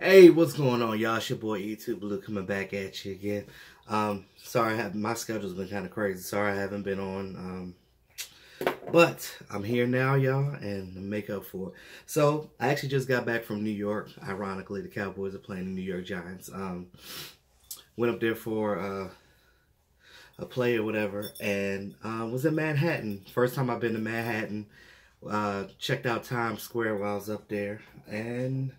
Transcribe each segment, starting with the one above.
Hey, what's going on, y'all? It's your boy YouTube Blue coming back at you again. Sorry, my schedule's been kind of crazy. Sorry I haven't been on. But I'm here now, y'all, and make up for it. So I actually just got back from New York. Ironically, the Cowboys are playing the New York Giants. Went up there for a play or whatever, and was in Manhattan. First time I've been to Manhattan. Checked out Times Square while I was up there, and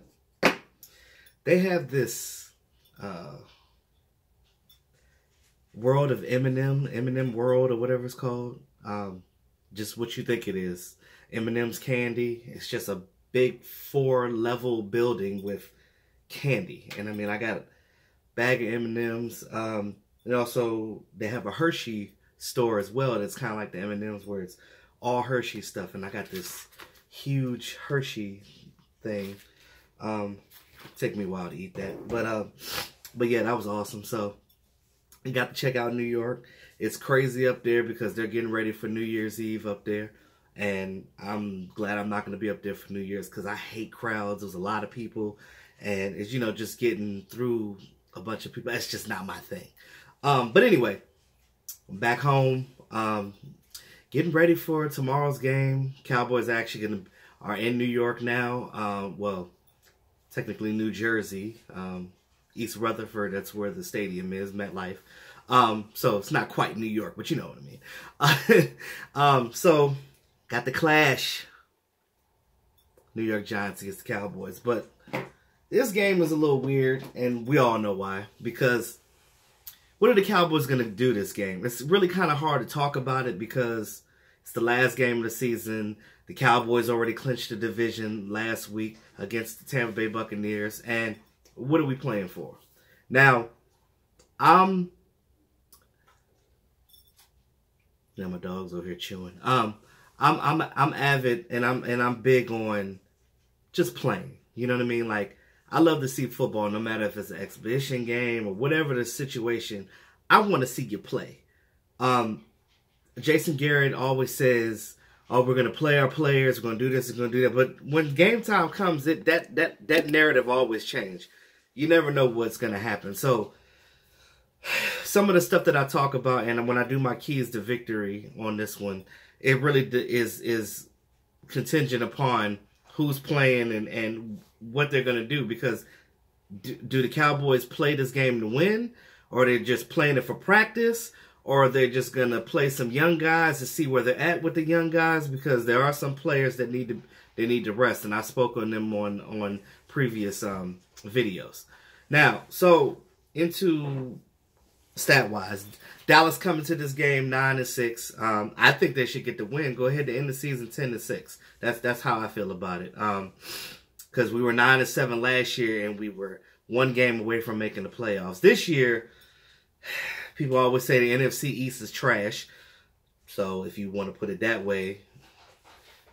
they have this world of Eminem World or whatever it's called. Just what you think it is. M&M's candy. It's just a big 4-level building with candy. And I mean, I got a bag of M&M's. And also, they have a Hershey store as well. That's kind of like the M&M's where it's all Hershey stuff. And I got this huge Hershey thing. Take me a while to eat that. But yeah, that was awesome. So, I got to check out New York. It's crazy up there because they're getting ready for New Year's Eve up there. And I'm glad I'm not going to be up there for New Year's because I hate crowds. There's a lot of people. And it's, just getting through a bunch of people. That's just not my thing. But anyway, I'm back home. Getting ready for tomorrow's game. Cowboys actually are in New York now. Well, technically New Jersey. East Rutherford, that's where the stadium is, MetLife. So it's not quite New York, but you know what I mean. So got the clash. New York Giants against the Cowboys. But this game is a little weird, and we all know why. Because what are the Cowboys going to do this game? It's really kind of hard to talk about it because it's the last game of the season. The Cowboys already clinched the division last week against the Tampa Bay Buccaneers. And what are we playing for? Now, my dog's over here chewing. I'm avid and I'm big on just playing. You know what I mean? Like, I love to see football, no matter if it's an exhibition game or whatever the situation. I want to see you play. Jason Garrett always says, "Oh, we're gonna play our players. We're gonna do this. We're gonna do that." But when game time comes, that narrative always changes. You never know what's gonna happen. So some of the stuff that I talk about, and when I do my keys to victory on this one, it really is contingent upon who's playing and what they're going to do. Because do the Cowboys play this game to win? Or are they just playing it for practice? Or are they just going to play some young guys to see where they're at with the young guys? Because there are some players that need to rest. And I spoke on them on previous videos. Now, so into stat-wise, Dallas coming to this game 9-6. I think they should get the win. Go ahead to end the season 10-6. That's how I feel about it. Because we were 9-7 last year, and we were one game away from making the playoffs. This year, people always say the NFC East is trash. So if you want to put it that way,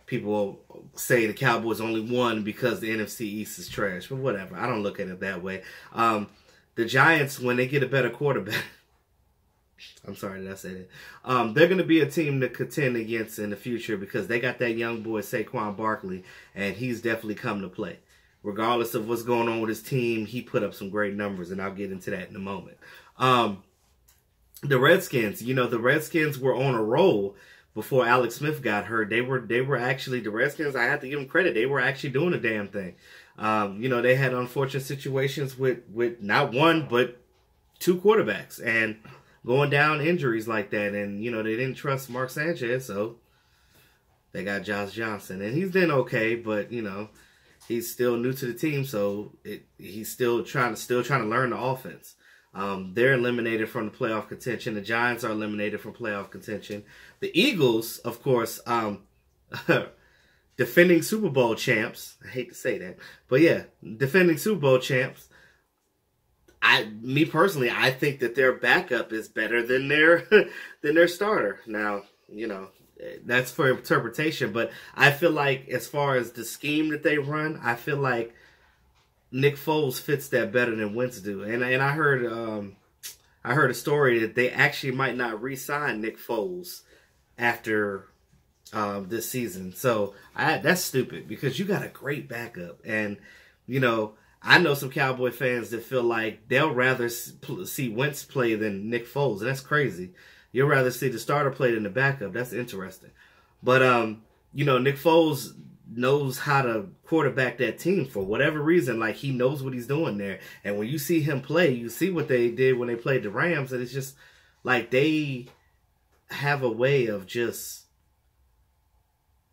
people will say the Cowboys only won because the NFC East is trash. But whatever. I don't look at it that way. The Giants, when they get a better quarterback, I'm sorry that I said it, they're going to be a team to contend against in the future because they got that young boy Saquon Barkley, and he's definitely come to play. Regardless of what's going on with his team, he put up some great numbers, and I'll get into that in a moment. The Redskins, the Redskins were on a roll before Alex Smith got hurt. They were actually, the Redskins, I have to give them credit, they were actually doing a damn thing. They had unfortunate situations with not one, but two quarterbacks and going down injuries like that. And, they didn't trust Mark Sanchez, so they got Josh Johnson. And he's been okay, but, he's still new to the team, so he's still trying to learn the offense. They're eliminated from the playoff contention. The Giants are eliminated from playoff contention. The Eagles, of course, defending Super Bowl champs. I hate to say that. But yeah, defending Super Bowl champs. Me personally, I think that their backup is better than their starter. Now, that's for interpretation. But I feel like as far as the scheme that they run, I feel like Nick Foles fits that better than Wentz do. And I heard a story that they actually might not re-sign Nick Foles after this season. So that's stupid because you got a great backup. And, I know some Cowboy fans that feel like they'll rather see Wentz play than Nick Foles, and that's crazy. You'll rather see the starter play than the backup. That's interesting. But Nick Foles knows how to quarterback that team for whatever reason. Like, he knows what he's doing there. And when you see him play, you see what they did when they played the Rams, and it's just like they have a way of just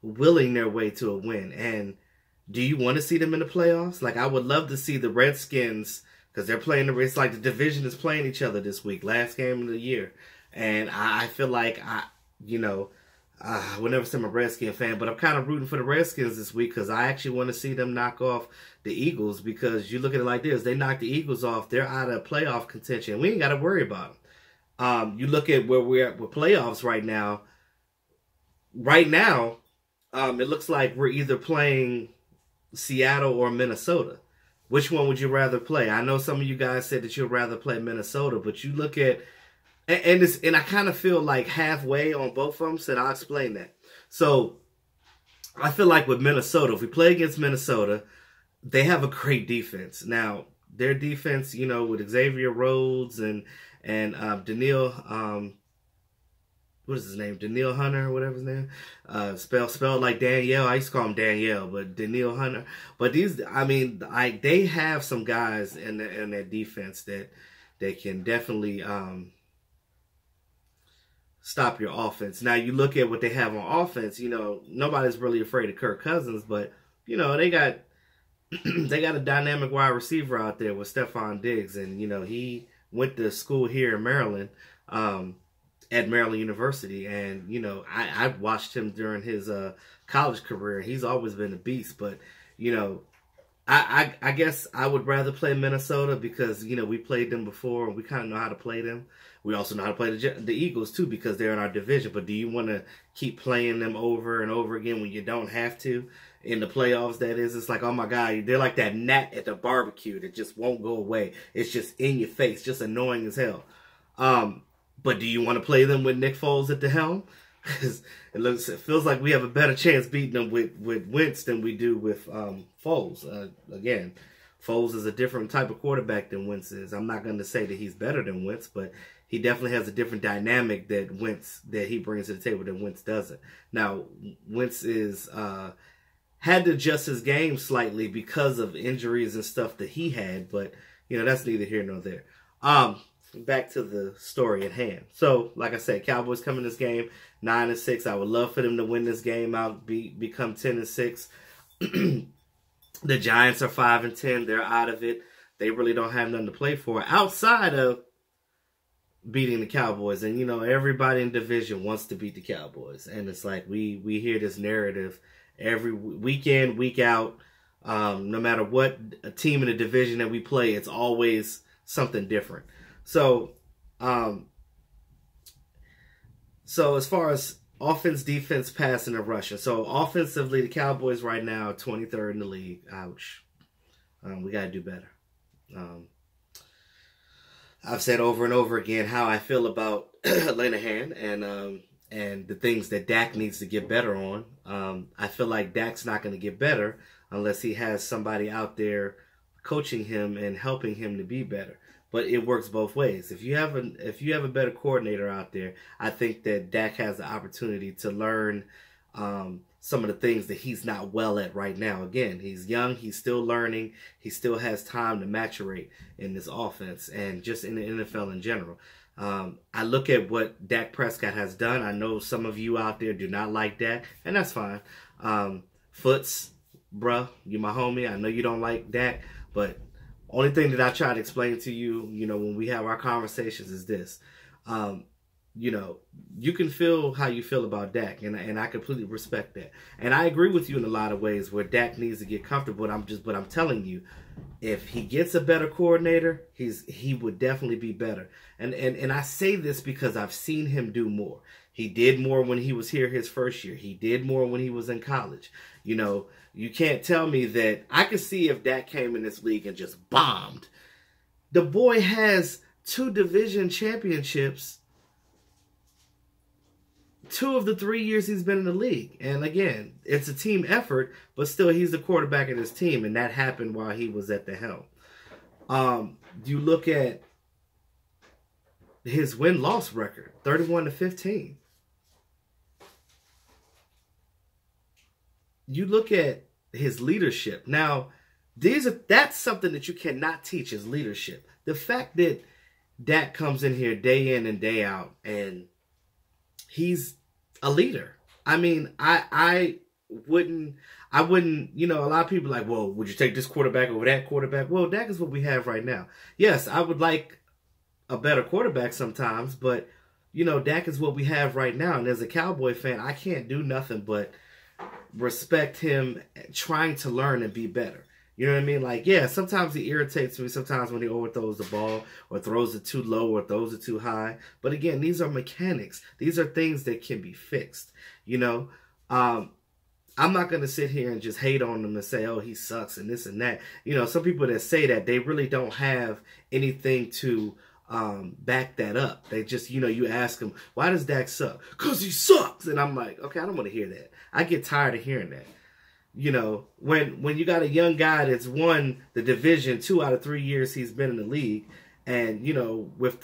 willing their way to a win. And do you want to see them in the playoffs? Like, I would love to see the Redskins, because they're playing it's like the division is playing each other this week, last game of the year. And I feel like I will never say I'm a Redskin fan, but I'm kind of rooting for the Redskins this week because I actually want to see them knock off the Eagles, because you look at it like this. They knock the Eagles off, they're out of playoff contention. We ain't got to worry about them. You look at where we're at with playoffs right now. Right now, it looks like we're either playing Seattle or Minnesota. Which one would you rather play? I know some of you guys said that you'd rather play Minnesota, but you look at and I kind of feel like halfway on both of them, so I'll explain that. So I feel like with Minnesota, if we play against Minnesota, they have a great defense. Now, their defense, with Xavier Rhodes and Daniil, what is his name? Daniil Hunter, or whatever his name. Spelled like Danielle. I used to call him Danielle, but Daniil Hunter. But they have some guys in their defense that they can definitely stop your offense. Now, you look at what they have on offense, nobody's really afraid of Kirk Cousins, but, they got a dynamic wide receiver out there with Stephon Diggs, and, he went to school here in Maryland, at Maryland University, and, I watched him during his college career. He's always been a beast, but, I guess I would rather play Minnesota because, we played them before, and we kind of know how to play them. We also know how to play the Eagles, too, because they're in our division. But do you want to keep playing them over and over again when you don't have to? In the playoffs, that is. It's like, oh, my God, they're like that gnat at the barbecue that just won't go away. It's just in your face, just annoying as hell. But do you want to play them with Nick Foles at the helm? Because it feels like we have a better chance beating them with Wentz than we do with Foles. Again, Foles is a different type of quarterback than Wentz is. I'm not going to say that he's better than Wentz, but he definitely has a different dynamic that he brings to the table that Wentz doesn't. Now, Wentz had to adjust his game slightly because of injuries and stuff that he had, but that's neither here nor there. Back to the story at hand. So, like I said, Cowboys come in this game 9-6. I would love for them to win this game out, become 10-6. The Giants are 5-10. They're out of it. They really don't have nothing to play for outside of beating the Cowboys. And, everybody in the division wants to beat the Cowboys. And it's like we hear this narrative every week in, week out. No matter what a team in the division that we play, it's always something different. So as far as offense, defense, passing, and rushing. So offensively, the Cowboys right now are 23rd in the league. Ouch. We got to do better. I've said over and over again how I feel about Linehan and the things that Dak needs to get better on. I feel like Dak's not going to get better unless he has somebody out there coaching him and helping him to be better. But it works both ways. If you have a better coordinator out there, I think that Dak has the opportunity to learn some of the things that he's not well at right now. Again, he's young. He's still learning. He still has time to maturate in this offense and just in the NFL in general. I look at what Dak Prescott has done. I know some of you out there do not like Dak, and that's fine. Foots, bruh, you my homie. I know you don't like Dak, but only thing that I try to explain to you, when we have our conversations is this. You can feel how you feel about Dak, and I completely respect that. And I agree with you in a lot of ways where Dak needs to get comfortable. But I'm telling you, if he gets a better coordinator, he would definitely be better. And I say this because I've seen him do more. He did more when he was here his first year. He did more when he was in college. You can't tell me that. I could see if Dak came in this league and just bombed. The boy has 2 division championships 2 of the 3 years he's been in the league. And again, it's a team effort, but still he's the quarterback of his team, and that happened while he was at the helm. You look at his win-loss record, 31-15. You look at his leadership. Now, that's something that you cannot teach, is leadership. The fact that Dak comes in here day in and day out, and he's a leader. I mean, I wouldn't, you know, a lot of people are like, well, would you take this quarterback over that quarterback? Well, Dak is what we have right now. Yes, I would like a better quarterback sometimes, but, you know, Dak is what we have right now. And as a Cowboy fan, I can't do nothing but respect him trying to learn and be better. You know what I mean? Like, yeah, sometimes he irritates me. Sometimes when he overthrows the ball or throws it too low or throws it too high. But again, these are mechanics. These are things that can be fixed. You know, I'm not going to sit here and just hate on him and say, oh, he sucks and this and that. You know, some people that say that, they really don't have anything to back that up. They just, you know, you ask them, why does Dak suck? Because he sucks. And I'm like, okay, I don't want to hear that. I get tired of hearing that. You know, when you got a young guy that's won the division 2 out of 3 years he's been in the league, and, you know, with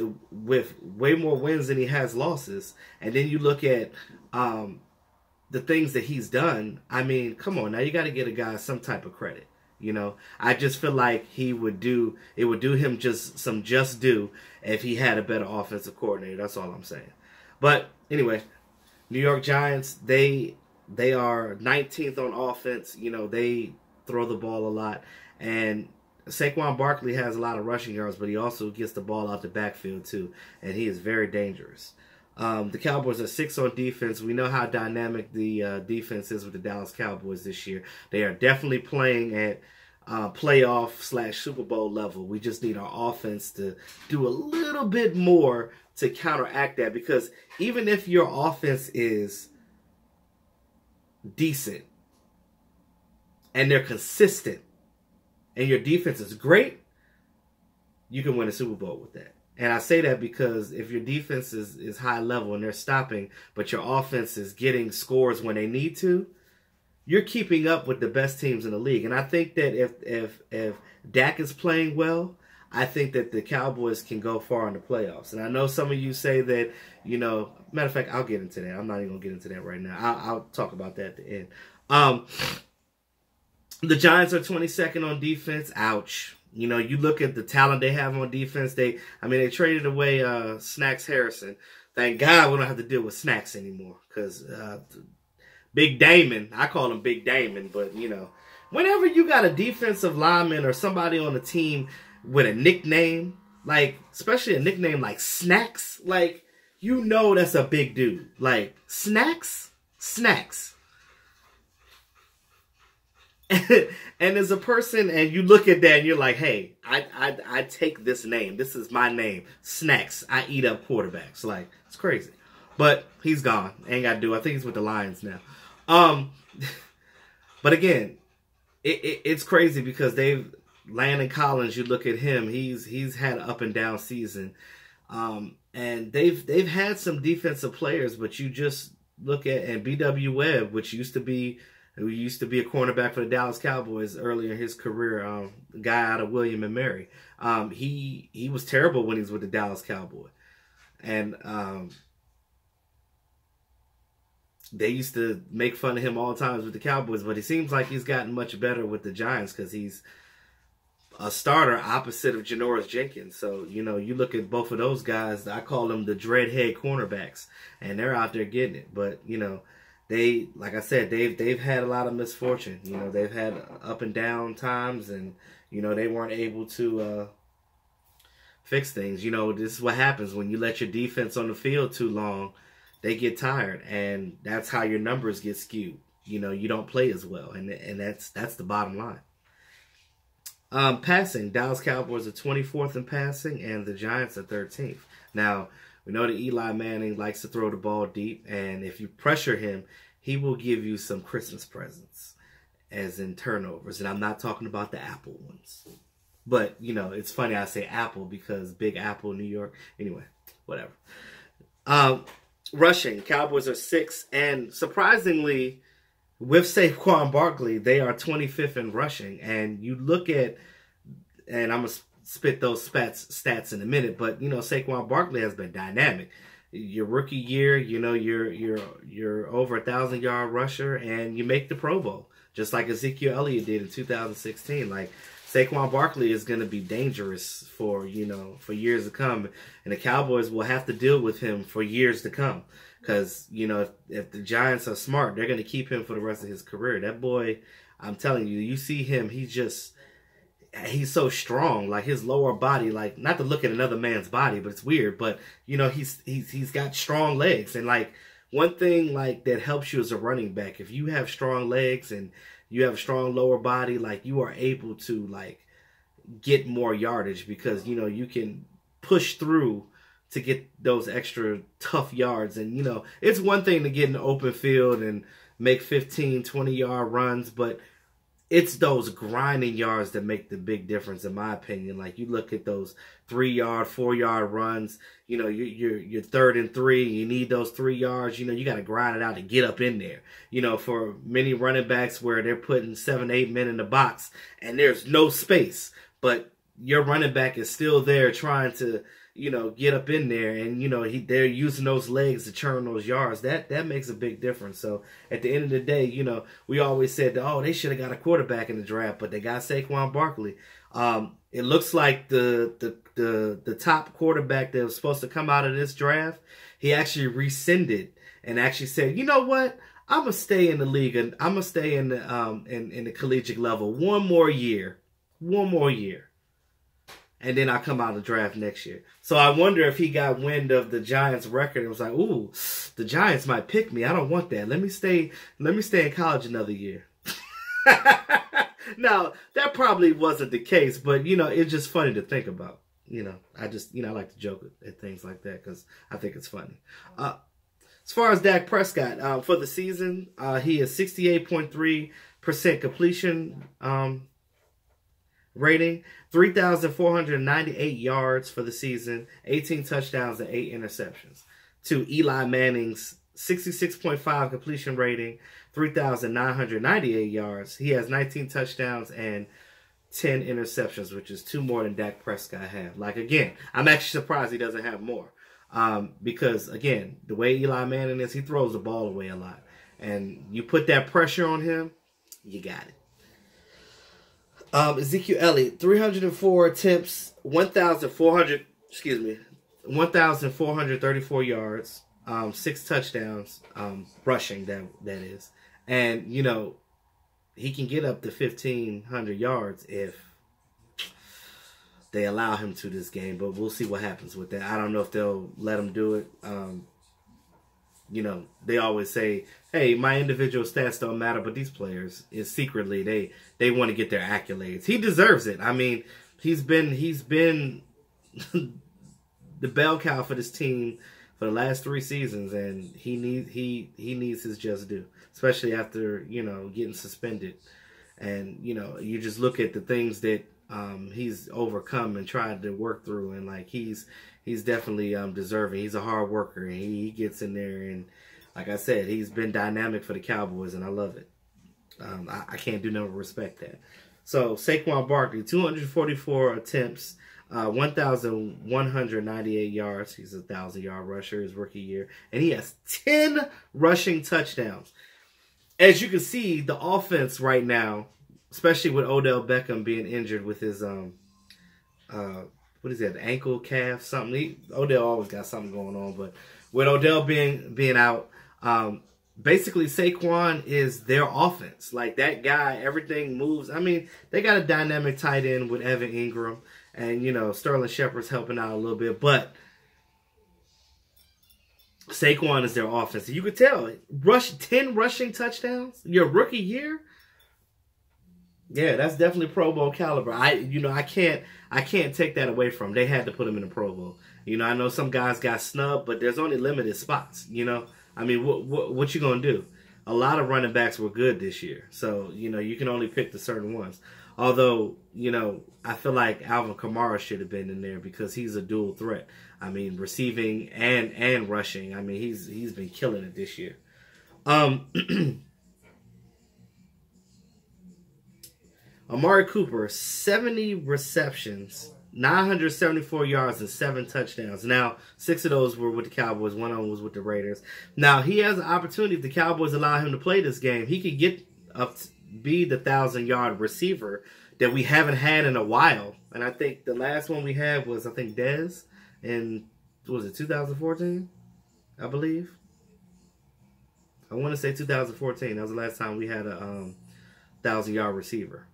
way more wins than he has losses, and then you look at the things that he's done, I mean, come on, now you got to get a guy some type of credit. You know, I just feel like it would do him some just due if he had a better offensive coordinator. That's all I'm saying. But anyway, New York Giants, they are 19th on offense. You know, they throw the ball a lot. And Saquon Barkley has a lot of rushing yards, but he also gets the ball out the backfield too. And he is very dangerous. The Cowboys are 6th on defense. We know how dynamic the defense is with the Dallas Cowboys this year. They are definitely playing at playoff/Super Bowl level. We just need our offense to do a little bit more to counteract that, because even if your offense is decent and they're consistent and your defense is great, you can win a Super Bowl with that. And I say that because if your defense is high level and they're stopping, but your offense is getting scores when they need to, you're keeping up with the best teams in the league. And I think that if Dak is playing well, I think that the Cowboys can go far in the playoffs. And I know some of you say that, you know, matter of fact, I'll get into that. I'm not even going to get into that right now. I'll talk about that at the end. The Giants are 22nd on defense. Ouch. You know, you look at the talent they have on defense. They traded away Snacks Harrison. Thank God we don't have to deal with Snacks anymore, because Big Damon, I call him Big Damon, but, you know, whenever you got a defensive lineman or somebody on the team with a nickname, like, especially a nickname like Snacks, like, you know that's a big dude. Like, Snacks. And as a person, and you look at that and you're like, hey, I take this name. This is my name. Snacks. I eat up quarterbacks. Like, it's crazy. But he's gone. Ain't got to do. I think he's with the Lions now. But again, it's crazy because Landon Collins, you look at him, he's had an up and down season. And they've had some defensive players, but you just look at, and B.W. Webb, which used to be a cornerback for the Dallas Cowboys earlier in his career, guy out of William and Mary. He was terrible when he was with the Dallas Cowboys. And they used to make fun of him all times with the Cowboys, but it seems like he's gotten much better with the Giants because he's a starter opposite of Janoris Jenkins. So, you know, you look at both of those guys, I call them the dreadhead cornerbacks, and they're out there getting it. But, you know, they, like I said, they've had a lot of misfortune. You know, they've had up and down times, and, you know, they weren't able to fix things. You know, this is what happens when you let your defense on the field too long. They get tired, and that's how your numbers get skewed. You know, you don't play as well, and that's the bottom line. Passing, Dallas Cowboys are 24th in passing, and the Giants are 13th. Now, we know that Eli Manning likes to throw the ball deep, and if you pressure him, he will give you some Christmas presents, as in turnovers. And I'm not talking about the Apple ones. But, you know, it's funny I say Apple because Big Apple, New York. Anyway, whatever. Rushing, Cowboys are 6th, and surprisingly, with Saquon Barkley, they are 25th in rushing. And you look at, and I'm gonna spit those stats in a minute, but Saquon Barkley has been dynamic. Your rookie year, you're over 1,000-yard rusher, and you make the Pro Bowl, just like Ezekiel Elliott did in 2016. Like, Saquon Barkley is going to be dangerous for years to come, and the Cowboys will have to deal with him for years to come. Because if the Giants are smart, they're going to keep him for the rest of his career. That boy, I'm telling you, you see him, he's so strong. Like, his lower body, like, not to look at another man's body, but it's weird. But he's got strong legs, and like, one thing like that helps you as a running back, if you have strong legs and you have a strong lower body, like, you are able to like get more yardage, because you can push through to get those extra tough yards. And it's one thing to get in the open field and make 15, 20-yard runs, but it's those grinding yards that make the big difference, in my opinion. Like, you look at those 3-yard, 4-yard runs, you're 3rd and 3, you need those 3 yards, you got to grind it out to get up in there. For many running backs where they're putting 7, 8 men in the box and there's no space, but your running back is still there trying to, get up in there, and they're using those legs to churn those yards. That makes a big difference. So at the end of the day, we always said, oh, they should have got a quarterback in the draft, but they got Saquon Barkley. It looks like the top quarterback that was supposed to come out of this draft, he actually rescinded and actually said, you know what? I'm gonna stay in the league, and I'm gonna stay in the collegiate level one more year. And then I come out of the draft next year. So I wonder if he got wind of the Giants' record and was like, "Ooh, the Giants might pick me. I don't want that. Let me stay in college another year." Now, that probably wasn't the case, but it's just funny to think about. I like to joke at things like that because I think it's funny. As far as Dak Prescott, for the season, he is 68.3% completion rating, 3,498 yards for the season, 18 touchdowns and 8 interceptions. To Eli Manning's 66.5 completion rating, 3,998 yards. He has 19 touchdowns and 10 interceptions, which is 2 more than Dak Prescott had. Like, again, I'm actually surprised he doesn't have more. Because, again, the way Eli Manning is, he throws the ball away a lot. And you put that pressure on him, you got it. Ezekiel Elliott, 304 attempts, 1,434 yards, 6 touchdowns, rushing, that is. And, he can get up to 1,500 yards if they allow him to this game, but we'll see what happens with that. I don't know if they'll let him do it. They always say, hey, my individual stats don't matter, but these players, secretly, they want to get their accolades. He deserves it. I mean, he's been the bell cow for this team for the last 3 seasons, and he needs his just due, especially after, getting suspended. And, you just look at the things that he's overcome and tried to work through, and like he's definitely deserving. He's a hard worker, and he gets in there, and like I said, he's been dynamic for the Cowboys, and I love it. I can't do nothing but respect that. So Saquon Barkley, 244 attempts, 1,198 yards. He's a 1,000-yard rusher his rookie year, and he has 10 rushing touchdowns. As you can see, the offense right now, especially with Odell Beckham being injured with his what is that, ankle, calf, something. Odell always got something going on, but with Odell being out, basically Saquon is their offense. Like, that guy, everything moves. I mean, they got a dynamic tight end with Evan Ingram, and Sterling Shepard's helping out a little bit, but Saquon is their offense. You could tell, 10 rushing touchdowns your rookie year. Yeah, that's definitely Pro Bowl caliber. I can't take that away from them. They had to put him in the Pro Bowl. I know some guys got snubbed, but there's only limited spots. I mean, what you gonna do? A lot of running backs were good this year, so you can only pick the certain ones. Although, I feel like Alvin Kamara should have been in there because he's a dual threat. I mean, receiving and rushing. I mean, he's been killing it this year. Amari Cooper, 70 receptions, 974 yards, and 7 touchdowns. Now, 6 of those were with the Cowboys. 1 of them was with the Raiders. Now, he has an opportunity if the Cowboys allow him to play this game. He could get up to be the 1,000-yard receiver that we haven't had in a while. And I think the last one we had was, Dez in, was it 2014? I believe. I want to say 2014. That was the last time we had a 1,000-yard receiver.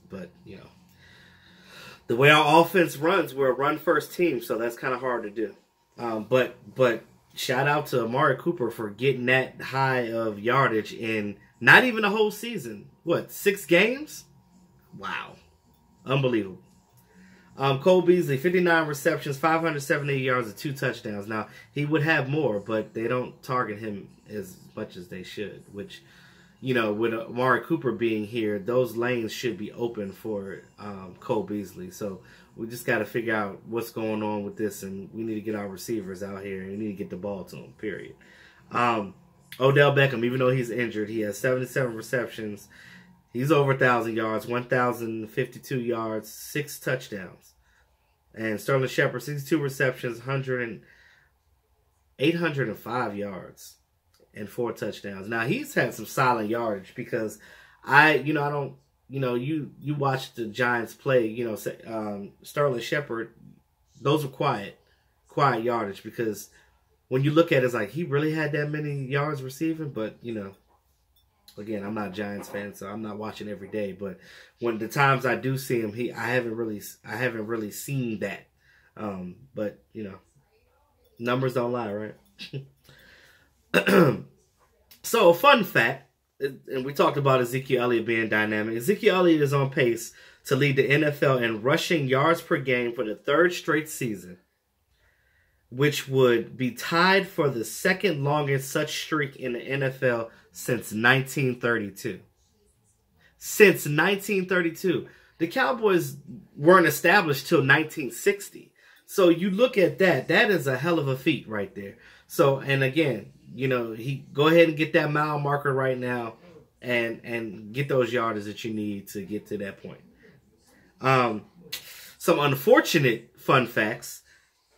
But, the way our offense runs, we're a run-first team, so that's kind of hard to do. But shout out to Amari Cooper for getting that high of yardage in not even a whole season. What, 6 games? Wow. Unbelievable. Cole Beasley, 59 receptions, 578 yards, and 2 touchdowns. Now, he would have more, but they don't target him as much as they should, which, with Amari Cooper being here, those lanes should be open for Cole Beasley. So we just got to figure out what's going on with this, and we need to get our receivers out here, and we need to get the ball to them, period. Odell Beckham, even though he's injured, he has 77 receptions. He's over 1,000 yards, 1,052 yards, 6 touchdowns. And Sterling Shepard, 62 receptions, 805 yards. And 4 touchdowns. Now, he's had some solid yardage because you watch the Giants play, Sterling Shepard, those were quiet yardage because when you look at it, it's like he really had that many yards receiving, but, again, I'm not a Giants fan, so I'm not watching every day, but when the times I do see him, I haven't really seen that. But, numbers don't lie, right? So, a fun fact, and we talked about Ezekiel Elliott being dynamic. Ezekiel Elliott is on pace to lead the NFL in rushing yards per game for the 3rd straight season, which would be tied for the 2nd longest such streak in the NFL since 1932. Since 1932. The Cowboys weren't established till 1960. So you look at that is a hell of a feat right there. So, and again, he go ahead and get that mile marker right now and get those yards that you need to get to that point. Some unfortunate fun facts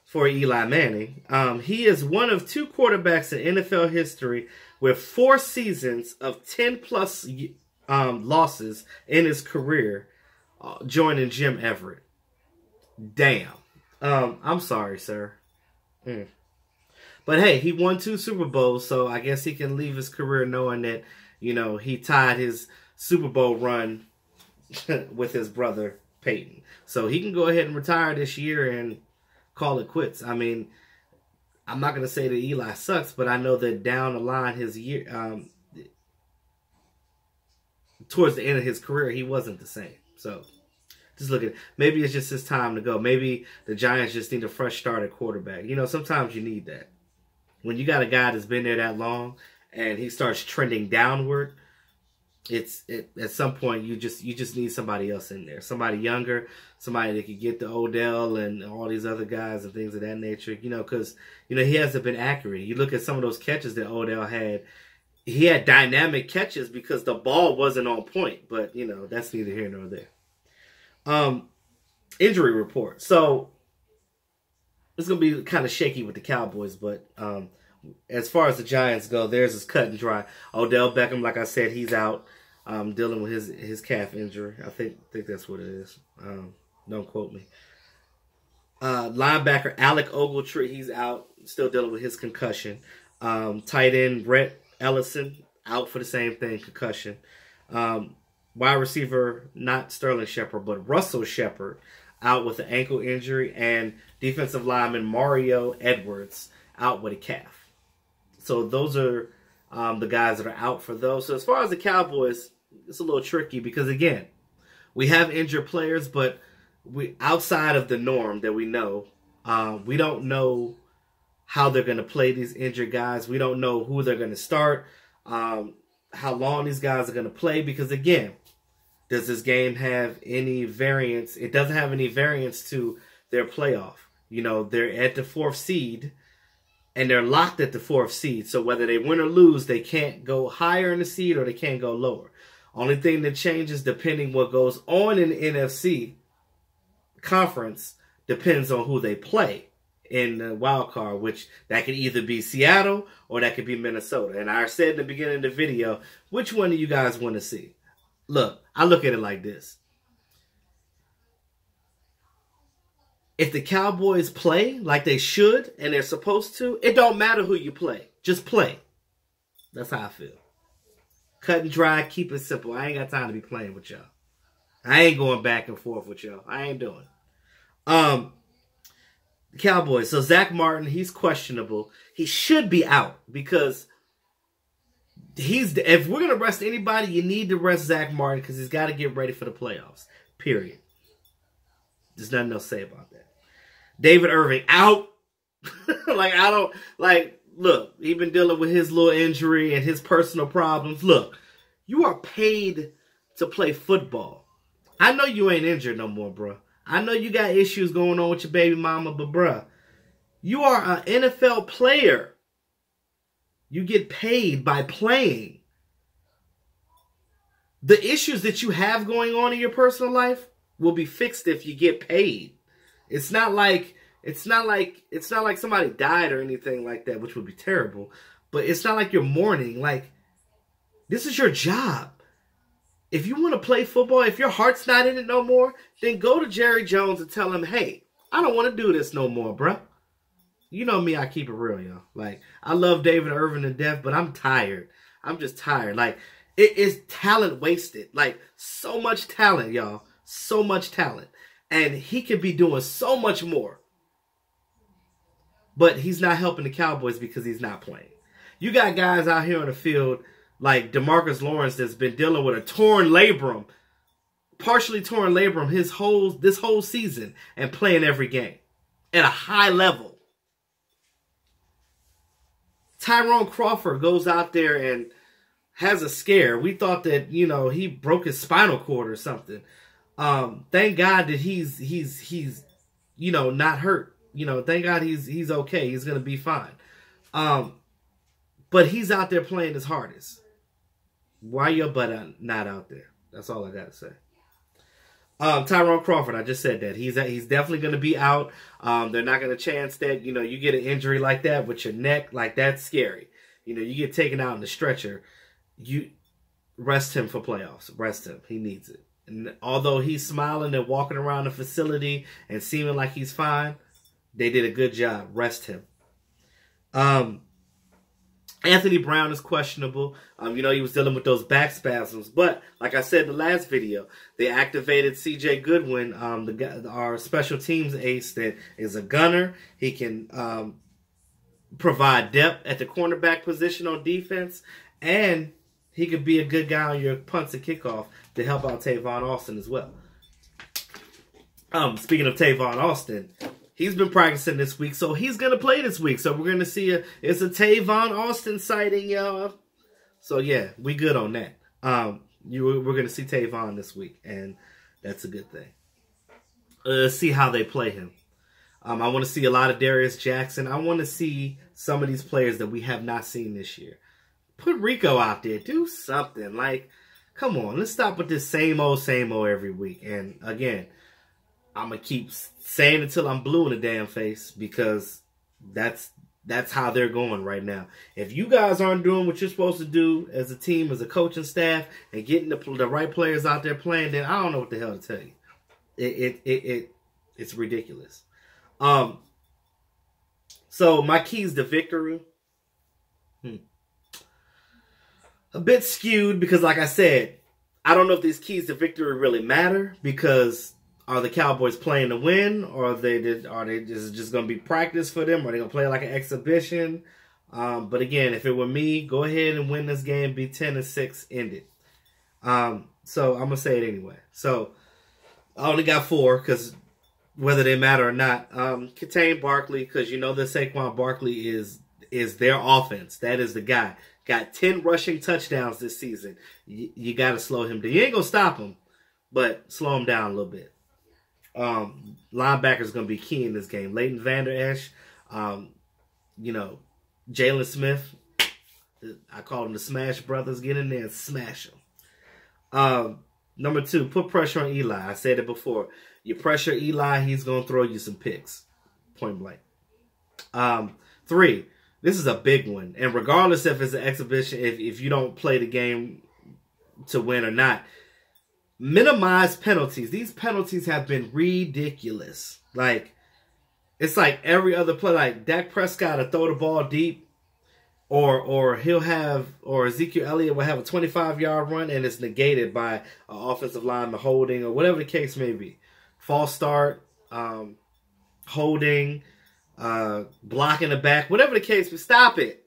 for Eli Manning. He is one of 2 quarterbacks in NFL history with 4 seasons of 10-plus losses in his career, joining Jim Everett. Damn. I'm sorry, sir. But hey, he won 2 Super Bowls, so I guess he can leave his career knowing that, he tied his Super Bowl run with his brother Peyton. So he can go ahead and retire this year and call it quits. I mean, I'm not going to say that Eli sucks, but I know that down the line his year, towards the end of his career, he wasn't the same. So just look at it. Maybe it's just his time to go. Maybe the Giants just need a fresh start at quarterback. Sometimes you need that. When you got a guy that's been there that long and he starts trending downward, at some point you just need somebody else in there, somebody younger, somebody that could get the Odell and all these other guys and things of that nature. Because he hasn't been accurate. You look at some of those catches that Odell had. He had dynamic catches because the ball wasn't on point. But that's neither here nor there. Injury report. So it's going to be kind of shaky with the Cowboys, but as far as the Giants go, theirs is cut and dry. Odell Beckham, like I said, he's out dealing with his calf injury. I think that's what it is. Don't quote me. Linebacker Alec Ogletree, he's out, still dealing with his concussion. Tight end Brett Ellison, out for the same thing, concussion. Wide receiver, not Sterling Shepard, but Russell Shepard, out with an ankle injury, and defensive lineman Mario Edwards out with a calf. So those are the guys that are out for those. So as far as the Cowboys, it's a little tricky because, again, we have injured players, but outside of the norm that we know, we don't know how they're going to play these injured guys. We don't know who they're going to start, how long these guys are going to play because, again, Does this game have any variance? It doesn't have any variance to their playoff. You know, they're at the 4th seed, and they're locked at the 4th seed. So whether they win or lose, they can't go higher in the seed or they can't go lower. Only thing that changes depending what goes on in the NFC conference depends on who they play in the wild card, which that could either be Seattle or that could be Minnesota. And I said in the beginning of the video, which one do you guys want to see? Look, I look at it like this. If the Cowboys play like they should and they're supposed to, it don't matter who you play. Just play. That's how I feel. Cut and dry, keep it simple. I ain't got time to be playing with y'all. I ain't going back and forth with y'all. I ain't doing it. The Cowboys. So Zach Martin, he's questionable. He should be out because if we're going to rest anybody, you need to rest Zach Martin because he's got to get ready for the playoffs. Period. There's nothing else to say about that. David Irving out. Look, he's been dealing with his little injury and his personal problems. Look, you are paid to play football. I know you ain't injured no more, bro. I know you got issues going on with your baby mama, but bro, you are an NFL player. You get paid by playing. The issues that you have going on in your personal life will be fixed if you get paid. It's not like somebody died or anything like that, which would be terrible. But it's not like you're mourning. Like, this is your job. If you want to play football, if your heart's not in it no more, then go to Jerry Jones and tell him, hey, I don't want to do this no more, bruh. You know me, I keep it real, y'all. Like, I love David Irving to death, but I'm tired. I'm just tired. Like, it is talent wasted. Like, so much talent, y'all. So much talent. And he could be doing so much more. But he's not helping the Cowboys because he's not playing. You got guys out here on the field like DeMarcus Lawrence that's been dealing with a torn labrum, partially torn labrum this whole season and playing every game at a high level. Tyrone Crawford goes out there and has a scare. We thought that, you know, he broke his spinal cord or something. Thank God that he's you know, not hurt. You know, thank God he's okay. He's going to be fine. But he's out there playing his hardest. Why your butt not out there? That's all I got to say. Tyrone Crawford, I just said that. He's definitely going to be out. They're not going to chance that, you know, you get an injury like that with your neck. Like, that's scary. You know, you get taken out in the stretcher. You rest him for playoffs. Rest him. He needs it. And although he's smiling and walking around the facility and seeming like he's fine, they did a good job. Rest him. Anthony Brown is questionable. You know, he was dealing with those back spasms. But, like I said in the last video, they activated C.J. Goodwin, our special teams ace that is a gunner. He can provide depth at the cornerback position on defense. And he could be a good guy on your punts and kickoff to help out Tavon Austin as well. Speaking of Tavon Austin, he's been practicing this week, so he's going to play this week. So we're going to see it's a Tavon Austin sighting, y'all. So, yeah, we good on that. We're going to see Tavon this week, and that's a good thing. Let's see how they play him. I want to see a lot of Darius Jackson. I want to see some of these players that we have not seen this year. Put Rico out there. Do something. Like, come on. Let's stop with this same old every week. And, again, I'm going to keep saying it until I'm blue in the damn face because that's how they're going right now. If you guys aren't doing what you're supposed to do as a team, as a coaching staff, and getting the right players out there playing, then I don't know what the hell to tell you. It's ridiculous. So my keys to victory, a bit skewed because, like I said, I don't know if these keys to victory really matter because are the Cowboys playing to are they just going to be practice for them? Are they going to play like an exhibition? But again, if it were me, go ahead and win this game, be 10-6, end it. So I'm going to say it anyway. So I only got 4 because whether they matter or not, contain Barkley because you know that Saquon Barkley is their offense. That is the guy. Got 10 rushing touchdowns this season. You got to slow him down. You ain't going to stop him. but slow him down a little bit. Linebacker is going to be key in this game. Leighton Vander Esch, Jalen Smith. I call them the Smash Brothers. Get in there and smash them. Number 2, put pressure on Eli. I said it before. You pressure Eli, he's going to throw you some picks. Point blank. 3, this is a big one. And regardless if it's an exhibition, if you don't play the game to win or not, minimize penalties. These penalties have been ridiculous. Like, it's like every other play. Like, Dak Prescott will throw the ball deep. Or Ezekiel Elliott will have a 25-yard run and it's negated by an offensive lineman holding or whatever the case may be. False start, holding, blocking the back, whatever the case, but stop it.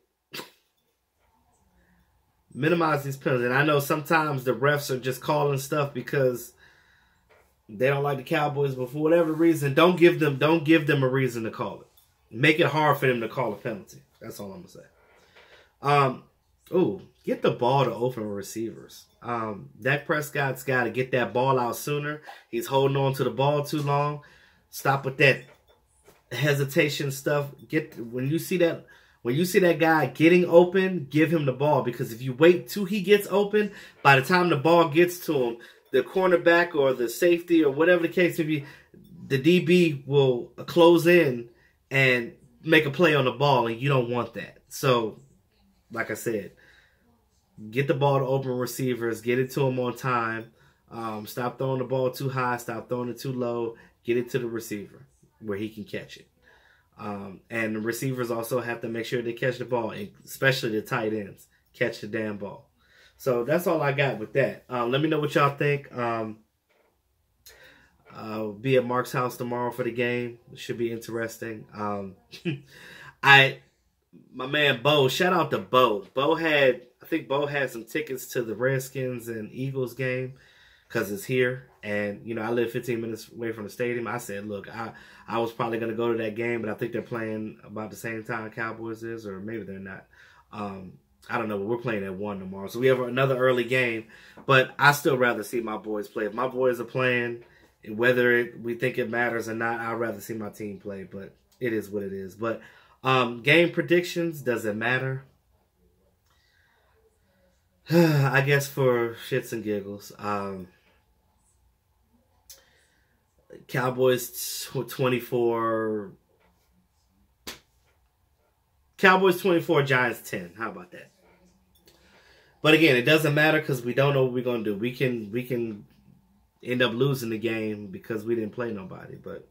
Minimize these penalties. And I know sometimes the refs are just calling stuff because they don't like the Cowboys, but for whatever reason, don't give them a reason to call it. Make it hard for them to call a penalty. That's all I'm gonna say. Get the ball to open receivers. Dak Prescott's got to get that ball out sooner. He's holding on to the ball too long. Stop with that hesitation stuff. When you see that guy getting open, give him the ball, because if you wait till he gets open, by the time the ball gets to him, the cornerback or the safety or whatever the case may be, the DB will close in and make a play on the ball, and you don't want that. So, like I said, get the ball to open receivers. Get it to them on time. Stop throwing the ball too high. Stop throwing it too low. Get it to the receiver where he can catch it. And the receivers also have to make sure they catch the ball, especially the tight ends. Catch the damn ball. So that's all I got with that. Let me know what y'all think. I'll be at Mark's house tomorrow for the game. It should be interesting. My man Bo, shout out to Bo. I think Bo had some tickets to the Redskins and Eagles game because it's here. And, I live 15 minutes away from the stadium. I said, look, I was probably going to go to that game, but I think they're playing about the same time Cowboys is, or maybe they're not. I don't know, but we're playing at 1 tomorrow. So we have another early game. But I still rather see my boys play. If my boys are playing, whether we think it matters or not, I'd rather see my team play. But it is what it is. But game predictions, does it matter? I guess for shits and giggles. Cowboys 24, Giants 10. How about that? But again, it doesn't matter because we don't know what we're gonna do. We can end up losing the game because we didn't play nobody. But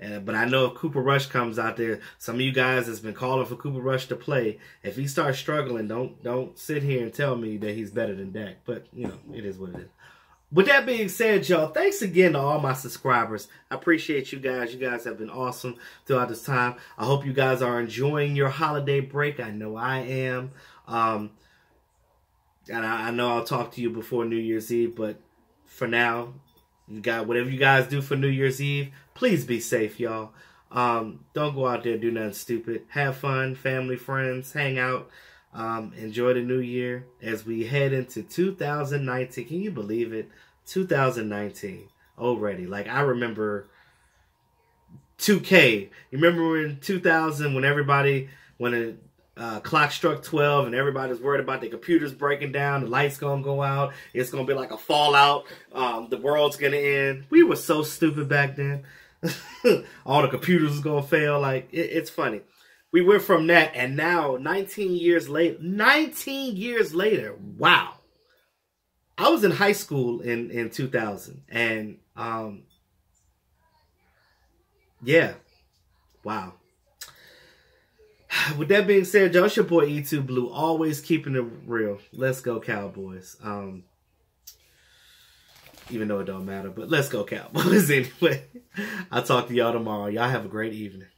I know if Cooper Rush comes out there, some of you guys has been calling for Cooper Rush to play. If he starts struggling, don't sit here and tell me that he's better than Dak. But it is what it is. With that being said, y'all, thanks again to all my subscribers. I appreciate you guys. You guys have been awesome throughout this time. I hope you guys are enjoying your holiday break. I know I am. And I know I'll talk to you before New Year's Eve, but for now, you got whatever you guys do for New Year's Eve. Please be safe, y'all. Don't go out there and do nothing stupid. Have fun, family, friends, hang out. Enjoy the new year as we head into 2019. Can you believe it? 2019 already. Like, I remember 2K. You remember in 2000 when the clock struck 12 and everybody's worried about the computers breaking down, the lights gonna go out, it's gonna be like a fallout, the world's gonna end. We were so stupid back then. All the computers was gonna fail. Like, it's funny. We went from that, and now 19 years later, wow. I was in high school in 2000, and yeah, wow. With that being said, y'all, it's your boy E2 Blue, always keeping it real. Let's go Cowboys. Even though it don't matter, but let's go Cowboys anyway. I'll talk to y'all tomorrow. Y'all have a great evening.